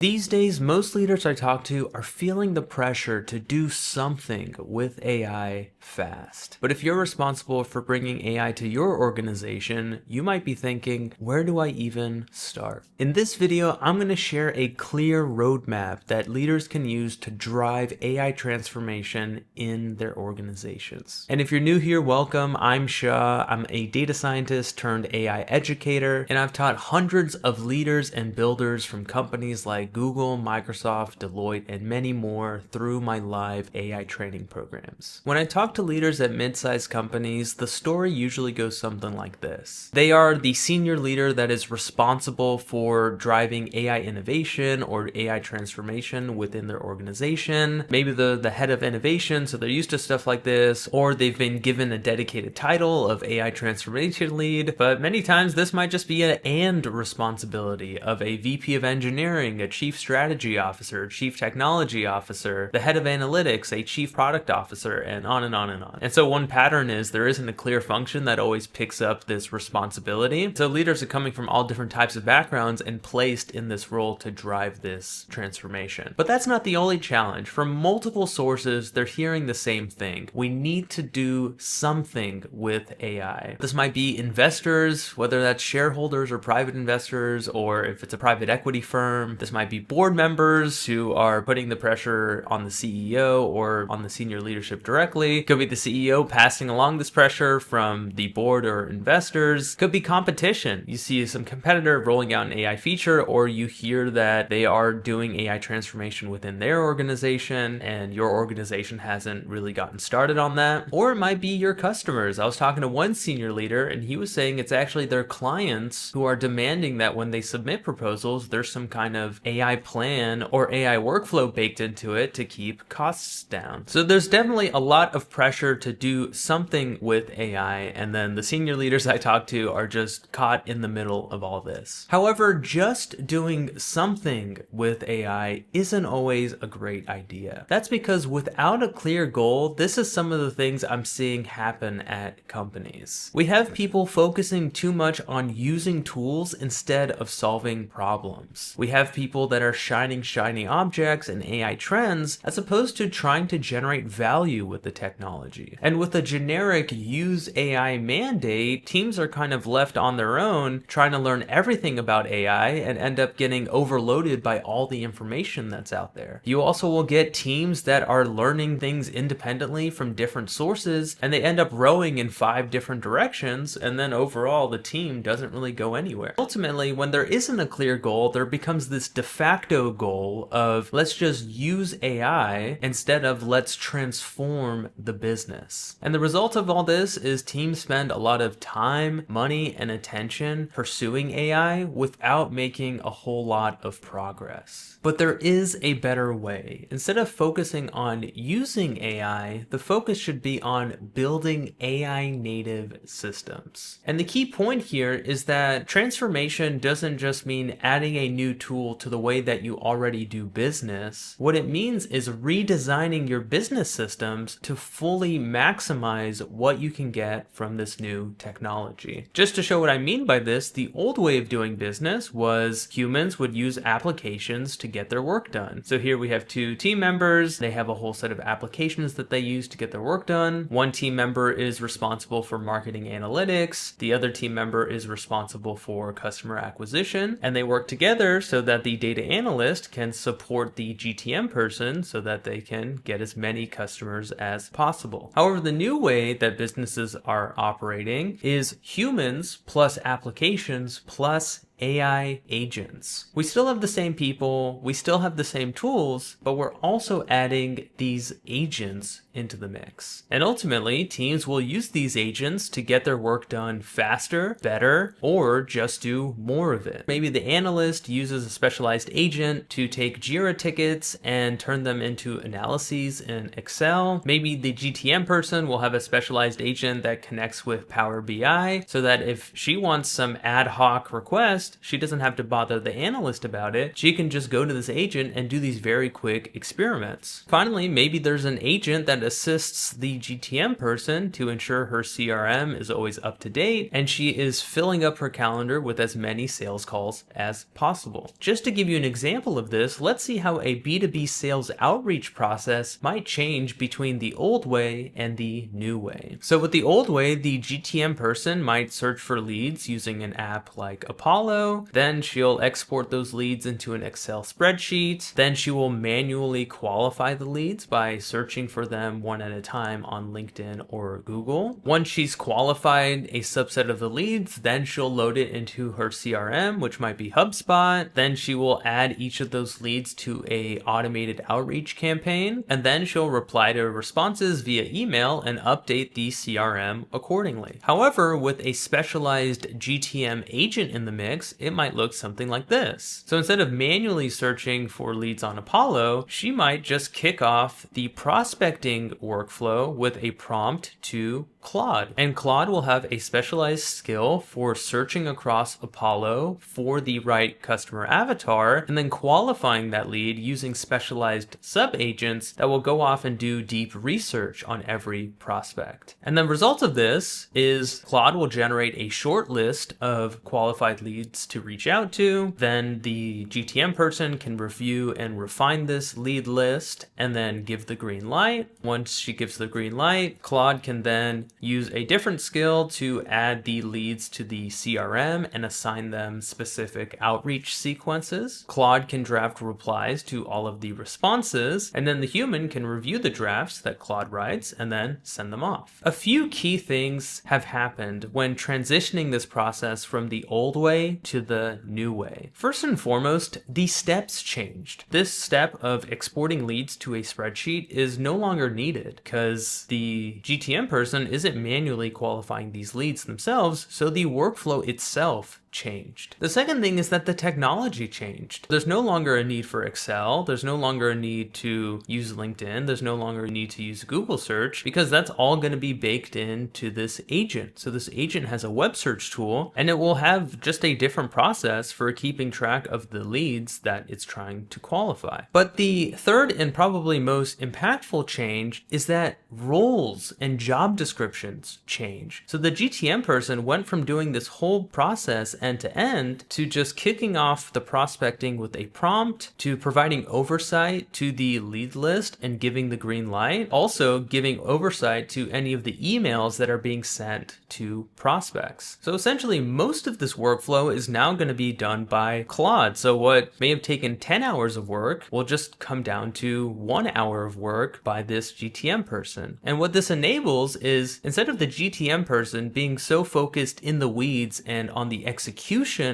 These days, most leaders I talk to are feeling the pressure to do something with AI fast. But if you're responsible for bringing AI to your organization, you might be thinking, where do I even start? In this video, I'm going to share a clear roadmap that leaders can use to drive AI transformation in their organizations. And if you're new here, welcome. I'm Shah. I'm a data scientist turned AI educator, and I've taught hundreds of leaders and builders from companies like Google, Microsoft, Deloitte, and many more through my live AI training programs. When I talk to leaders at mid-sized companies, the story usually goes something like this. They are the senior leader that is responsible for driving AI innovation or AI transformation within their organization. Maybe the head of innovation, so they're used to stuff like this, or they've been given a dedicated title of AI transformation lead, but many times this might just be an and responsibility of a VP of engineering, a chief strategy officer, chief technology officer, the head of analytics, a chief product officer, and on and on and on. And so one pattern is there isn't a clear function that always picks up this responsibility. So leaders are coming from all different types of backgrounds and placed in this role to drive this transformation. But that's not the only challenge. From multiple sources, they're hearing the same thing. We need to do something with AI. This might be investors, whether that's shareholders or private investors, or if it's a private equity firm. This might be board members who are putting the pressure on the CEO or on the senior leadership directly. Could be the CEO passing along this pressure from the board or investors. Could be competition. You see some competitor rolling out an AI feature, or you hear that they are doing AI transformation within their organization and your organization hasn't really gotten started on that. Or it might be your customers. I was talking to one senior leader and he was saying it's actually their clients who are demanding that when they submit proposals, there's some kind of AI plan or AI workflow baked into it to keep costs down. So there's definitely a lot of pressure to do something with AI, and then the senior leaders I talk to are just caught in the middle of all this. However, just doing something with AI isn't always a great idea. That's because without a clear goal, this is some of the things I'm seeing happen at companies. We have people focusing too much on using tools instead of solving problems. We have people that are shining shiny objects and AI trends as opposed to trying to generate value with the technology. And with a generic use AI mandate, teams are kind of left on their own trying to learn everything about AI and end up getting overloaded by all the information that's out there. You also will get teams that are learning things independently from different sources, and they end up rowing in 5 different directions, and then overall the team doesn't really go anywhere. Ultimately, when there isn't a clear goal, there becomes this de facto goal of let's just use AI instead of let's transform the business. And the result of all this is teams spend a lot of time, money, and attention pursuing AI without making a whole lot of progress. But there is a better way. Instead of focusing on using AI, the focus should be on building AI native systems. And the key point here is that transformation doesn't just mean adding a new tool to the way that you already do business. What it means is redesigning your business systems to fully maximize what you can get from this new technology. Just to show what I mean by this, the old way of doing business was humans would use applications to get their work done. So here we have 2 team members. They have a whole set of applications that they use to get their work done. One team member is responsible for marketing analytics. The other team member is responsible for customer acquisition, and they work together so that the data analyst can support the GTM person so that they can get as many customers as possible. However, the new way that businesses are operating is humans plus applications plus AI agents. We still have the same people, we still have the same tools, but we're also adding these agents into the mix. And ultimately, teams will use these agents to get their work done faster, better, or just do more of it. Maybe the analyst uses a specialized agent to take Jira tickets and turn them into analyses in Excel. Maybe the GTM person will have a specialized agent that connects with Power BI so that if she wants some ad hoc request fast. She doesn't have to bother the analyst about it. She can just go to this agent and do these very quick experiments. Finally, maybe there's an agent that assists the GTM person to ensure her CRM is always up to date, and she is filling up her calendar with as many sales calls as possible. Just to give you an example of this, let's see how a B2B sales outreach process might change between the old way and the new way. So with the old way, the GTM person might search for leads using an app like Apollo. Then she'll export those leads into an Excel spreadsheet. Then she will manually qualify the leads by searching for them one at a time on LinkedIn or Google. Once she's qualified a subset of the leads, then she'll load it into her CRM, which might be HubSpot. Then she will add each of those leads to a automated outreach campaign, and then she'll reply to responses via email and update the CRM accordingly. However, with a specialized GTM agent in the mix, it might look something like this. So instead of manually searching for leads on Apollo, she might just kick off the prospecting workflow with a prompt to Claude. And Claude will have a specialized skill for searching across Apollo for the right customer avatar and then qualifying that lead using specialized sub-agents that will go off and do deep research on every prospect. And the result of this is Claude will generate a short list of qualified leads to reach out to. Then the GTM person can review and refine this lead list and then give the green light. Once she gives the green light, Claude can then use a different skill to add the leads to the CRM and assign them specific outreach sequences. Claude can draft replies to all of the responses, and then the human can review the drafts that Claude writes and then send them off. A few key things have happened when transitioning this process from the old way to the new way. First and foremost, the steps changed. This step of exporting leads to a spreadsheet is no longer needed because the GTM person isn't manually qualifying these leads themselves, so the workflow itself changed. The second thing is that the technology changed. There's no longer a need for Excel. There's no longer a need to use LinkedIn. There's no longer a need to use Google search because that's all going to be baked into this agent. So this agent has a web search tool and it will have just a different process for keeping track of the leads that it's trying to qualify. But the third and probably most impactful change is that roles and job descriptions change. So the GTM person went from doing this whole process end to end to just kicking off the prospecting with a prompt, to providing oversight to the lead list and giving the green light, also giving oversight to any of the emails that are being sent to prospects. So essentially most of this workflow is now going to be done by Claude. So what may have taken 10 hours of work will just come down to 1 hour of work by this GTM person. And what this enables is instead of the GTM person being so focused in the weeds and on the execution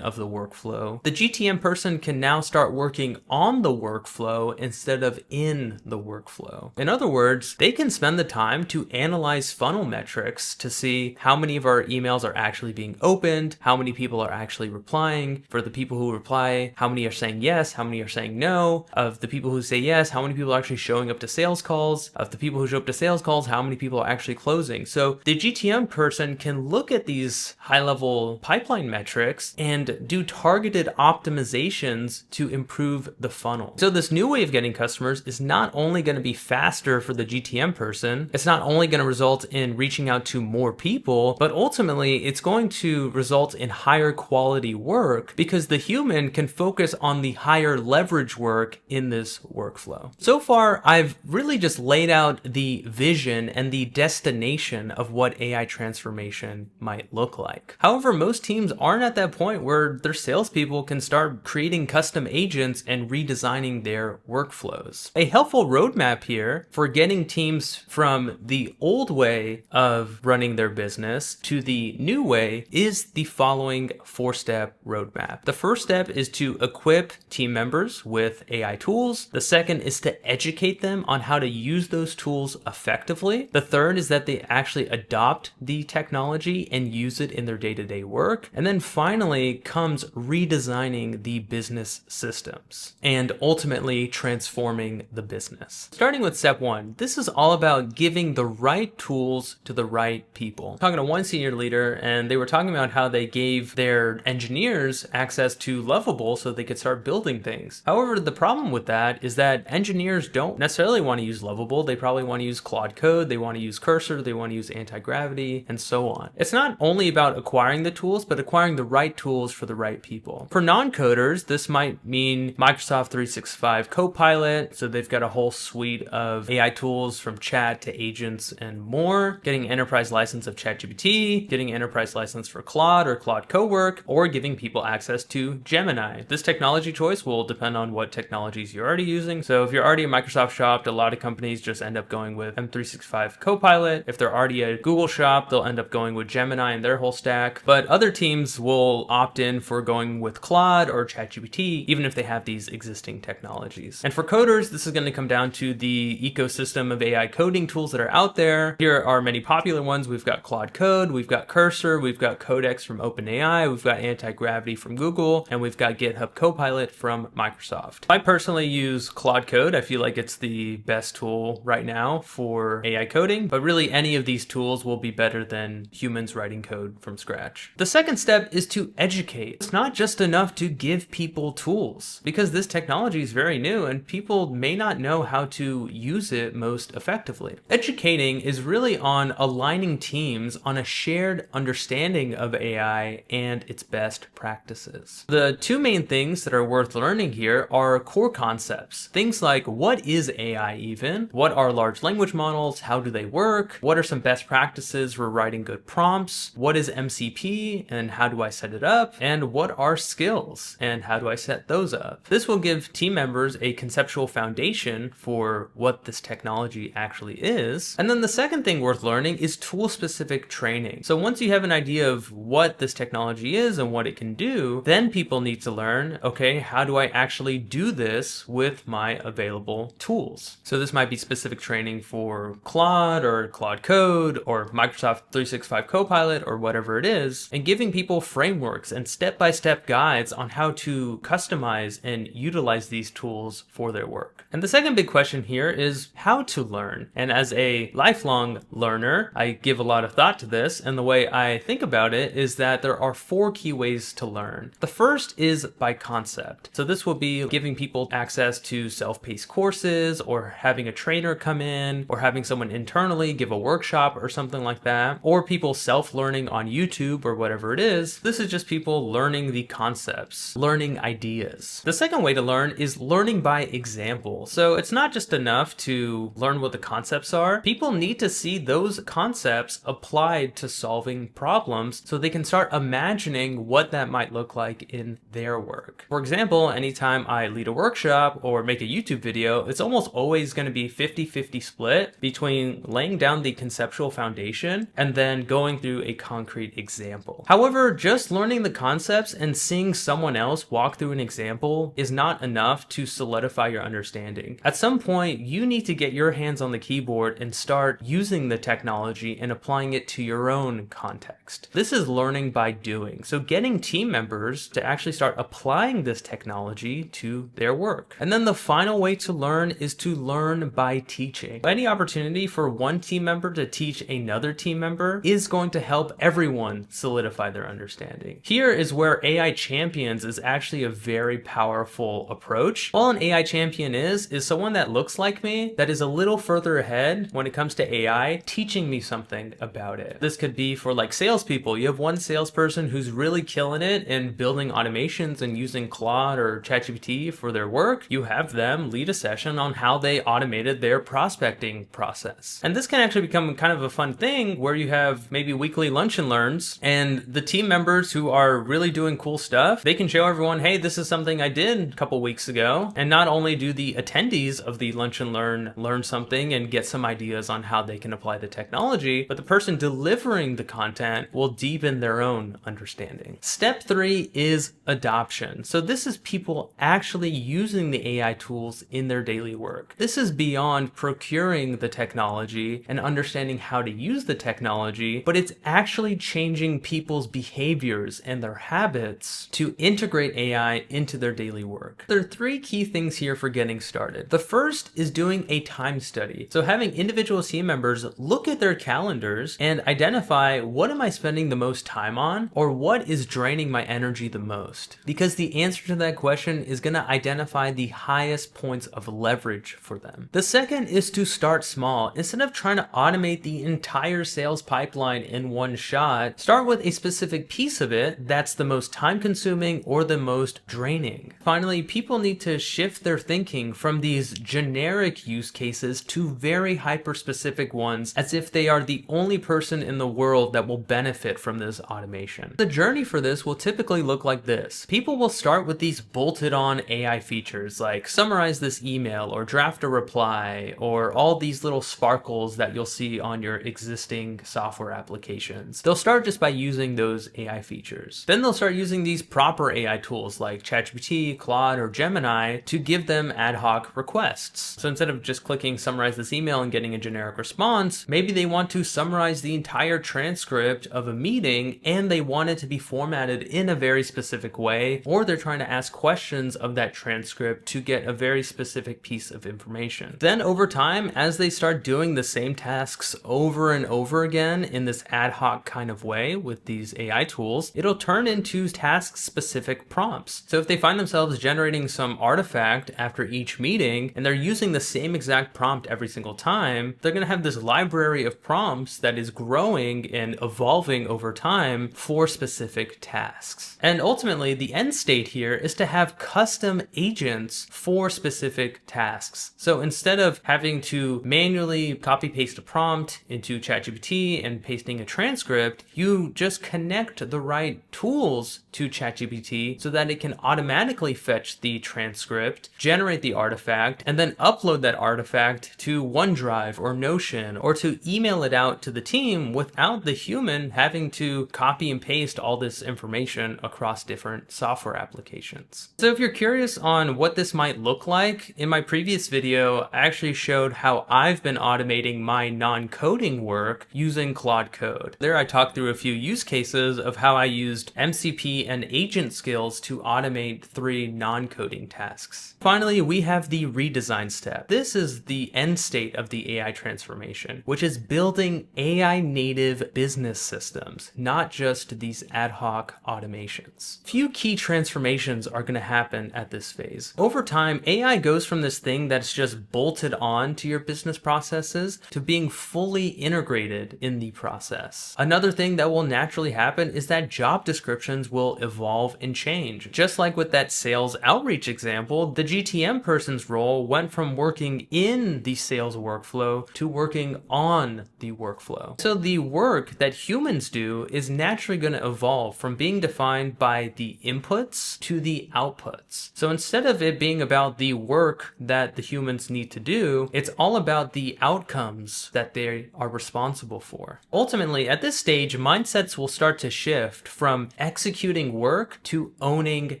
of the workflow, the GTM person can now start working on the workflow instead of in the workflow. In other words, they can spend the time to analyze funnel metrics to see how many of our emails are actually being opened, how many people are actually replying. For the people who reply, how many are saying yes, how many are saying no. Of the people who say yes, how many people are actually showing up to sales calls. Of the people who show up to sales calls, how many people are actually closing. So the GTM person can look at these high-level pipeline metrics and do targeted optimizations to improve the funnel. So this new way of getting customers is not only going to be faster for the GTM person, it's not only going to result in reaching out to more people, but ultimately it's going to result in higher quality work because the human can focus on the higher leverage work in this workflow. So far, I've really just laid out the vision and the destination of what AI transformation might look like. However, most teams aren't at that point where their salespeople can start creating custom agents and redesigning their workflows. A helpful roadmap here for getting teams from the old way of running their business to the new way is the following 4-step roadmap. The first step is to equip team members with AI tools. The second is to educate them on how to use those tools effectively. The third is that they actually adopt the technology and use it in their day-to-day work. And then finally comes redesigning the business systems and ultimately transforming the business. Starting with step one, this is all about giving the right tools to the right people. I'm talking to one senior leader, and they were talking about how they gave their engineers access to Lovable so they could start building things. However, the problem with that is that engineers don't necessarily want to use Lovable. They probably want to use Claude Code, they want to use Cursor, they want to use anti-gravity, and so on. It's not only about acquiring the tools, but acquiring the right tools for the right people. For non-coders, this might mean Microsoft 365 Copilot, so they've got a whole suite of AI tools from chat to agents and more, getting enterprise license of ChatGPT, getting enterprise license for Claude or Claude Cowork, or giving people access to Gemini. This technology choice will depend on what technologies you're already using. So if you're already a Microsoft shop, a lot of companies just end up going with M365 Copilot. If they're already a Google shop, they'll end up going with Gemini and their whole stack. But other teams will opt in for going with Claude or ChatGPT, even if they have these existing technologies. And for coders, this is going to come down to the ecosystem of AI coding tools that are out there. Here are many popular ones. We've got Claude Code, we've got Cursor, we've got Codex from OpenAI, we've got anti-gravity from Google, and we've got GitHub Copilot from Microsoft. I personally use Claude Code. I feel like it's the best tool right now for AI coding, but really any of these tools will be better than humans writing code from scratch. The second step is to educate. It's not just enough to give people tools, because this technology is very new and people may not know how to use it most effectively. Educating is really on aligning teams on a shared understanding of AI and its best practices. The two main things that are worth learning here are core concepts. Things like, what is AI even? What are large language models? How do they work? What are some best practices for writing good prompts? What is MCP and how do I set it up? And what are skills and how do I set those up? This will give team members a conceptual foundation for what this technology actually is. And then the second thing worth learning is tool-specific training. So once you have an idea of what this technology is and what it can do, then people need to learn, okay, how do I actually do this with my available tools? So this might be specific training for Claude or Claude Code or Microsoft 365 Copilot or whatever it is, and giving people frameworks and step-by-step guides on how to customize and utilize these tools for their work. And the second big question here is how to learn. And as a lifelong learner, I give a lot of thought to this, and the way I think about it is that there are 4 key ways to learn. The first is by concept. So this will be giving people access to self-paced courses, or having a trainer come in, or having someone internally give a workshop or something like that, or people self-learning on YouTube or whatever it is. This is just people learning the concepts, learning ideas. The second way to learn is learning by example. So it's not just enough to learn what the concepts are. People need to see those concepts applied to solving problems so they can start imagining what that might look like in their work. For example, anytime I lead a workshop or make a YouTube video, it's almost always going to be 50-50 split between laying down the conceptual foundation and then going through a concrete example. However, just learning the concepts and seeing someone else walk through an example is not enough to solidify your understanding. At some point, you need to get your hands on the keyboard and start using the technology and applying it to your own context. This is learning by doing. So getting team members to actually start applying this technology to their work. And then the final way to learn is to learn by teaching. Any opportunity for one team member to teach another team member is going to help everyone solidify their understanding. Here is where AI champions is actually a very powerful approach. All an AI champion is someone that looks like me, that is a little further ahead when it comes to AI, teaching me something about it. This could be for like salespeople. You have one salesperson who's really killing it in building automations and using Claude or ChatGPT for their work. You have them lead a session on how they automated their prospecting process. And this can actually become kind of a fun thing where you have maybe weekly lunch and learns, and the team members who are really doing cool stuff, they can show everyone, hey, this is something I did a couple weeks ago. And not only do the attendees of the lunch and learn something and get some ideas on how they can apply the technology, but the person delivering the content will deepen their own understanding. Step 3 is adoption. So this is people actually using the AI tools in their daily work. This is beyond procuring the technology and understanding how to use the technology, but it's actually changing people's behavior behaviors and their habits to integrate AI into their daily work. There are 3 key things here for getting started. The first is doing a time study. So having individual team members look at their calendars and identify, what am I spending the most time on, or what is draining my energy the most? Because the answer to that question is going to identify the highest points of leverage for them. The second is to start small. Instead of trying to automate the entire sales pipeline in one shot, start with a specific piece of it that's the most time consuming or the most draining. Finally, people need to shift their thinking from these generic use cases to very hyper-specific ones, as if they are the only person in the world that will benefit from this automation. The journey for this will typically look like this. People will start with these bolted-on AI features like summarize this email or draft a reply, or all these little sparkles that you'll see on your existing software applications. They'll start just by using those AI features. Then they'll start using these proper AI tools like ChatGPT, Claude, or Gemini to give them ad hoc requests. So instead of just clicking summarize this email and getting a generic response, maybe they want to summarize the entire transcript of a meeting and they want it to be formatted in a very specific way, or they're trying to ask questions of that transcript to get a very specific piece of information. Then over time, as they start doing the same tasks over and over again in this ad hoc kind of way with these AI tools, it'll turn into task-specific prompts. So if they find themselves generating some artifact after each meeting and they're using the same exact prompt every single time, they're going to have this library of prompts that is growing and evolving over time for specific tasks. And ultimately, the end state here is to have custom agents for specific tasks. So instead of having to manually copy paste a prompt into ChatGPT and pasting a transcript, you just connect the right tools to ChatGPT so that it can automatically fetch the transcript, generate the artifact, and then upload that artifact to OneDrive or Notion, or to email it out to the team without the human having to copy and paste all this information across different software applications. So if you're curious on what this might look like, in my previous video, I actually showed how I've been automating my non-coding work using Claude Code. There I talked through a few use cases of how I used MCP and agent skills to automate 3 non-coding tasks. Finally, we have the redesign step. This is the end state of the AI transformation, which is building AI native business systems, not just these ad hoc automations. Few key transformations are going to happen at this phase. Over time, AI goes from this thing that's just bolted on to your business processes to being fully integrated in the process. Another thing that will naturally happen is that job descriptions will evolve and change. Just like with that sales outreach example, the GTM person's role went from working in the sales workflow to working on the workflow. So the work that humans do is naturally going to evolve from being defined by the inputs to the outputs. So instead of it being about the work that the humans need to do, it's all about the outcomes that they are responsible for. Ultimately, at this stage, mindsets will start to shift from executing work to owning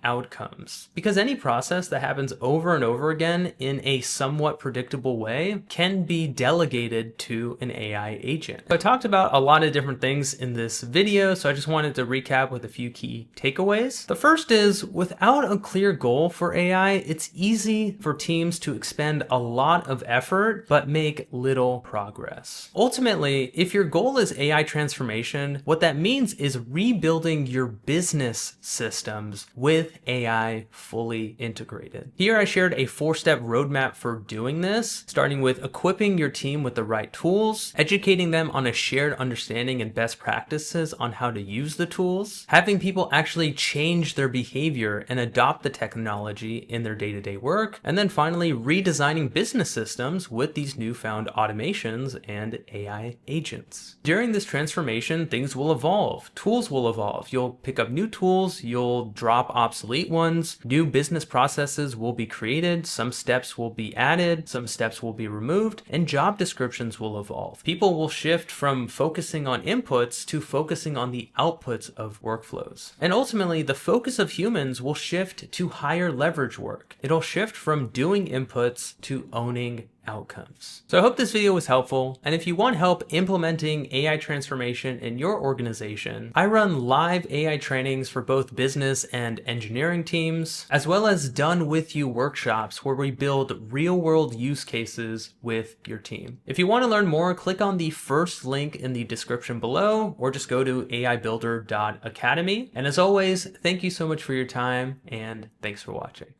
outcomes. Because any process that happens over and over again in a somewhat predictable way can be delegated to an AI agent. I talked about a lot of different things in this video, so I just wanted to recap with a few key takeaways. The first is, without a clear goal for AI, it's easy for teams to expend a lot of effort but make little progress. Ultimately, if your goal is AI transformation, what that means is rebuilding your business systems with AI fully integrated. Here I shared a 4-step roadmap for doing this, starting with equipping your team with the right tools, educating them on a shared understanding and best practices on how to use the tools, having people actually change their behavior and adopt the technology in their day-to-day work, and then finally redesigning business systems with these newfound automations and AI agents. During this transformation, things will evolve, tools will evolve. You'll pick up new tools, you'll drop obsolete ones, new business processes will be created, some steps will be added, some steps will be removed, and job descriptions will evolve. People will shift from focusing on inputs to focusing on the outputs of workflows. And ultimately, the focus of humans will shift to higher leverage work. It'll shift from doing inputs to owning outcomes. So I hope this video was helpful, and if you want help implementing AI transformation in your organization, I run live AI trainings for both business and engineering teams, as well as done with you workshops where we build real-world use cases with your team. If you want to learn more, click on the first link in the description below, or just go to aibuilder.academy. And as always, thank you so much for your time, and thanks for watching.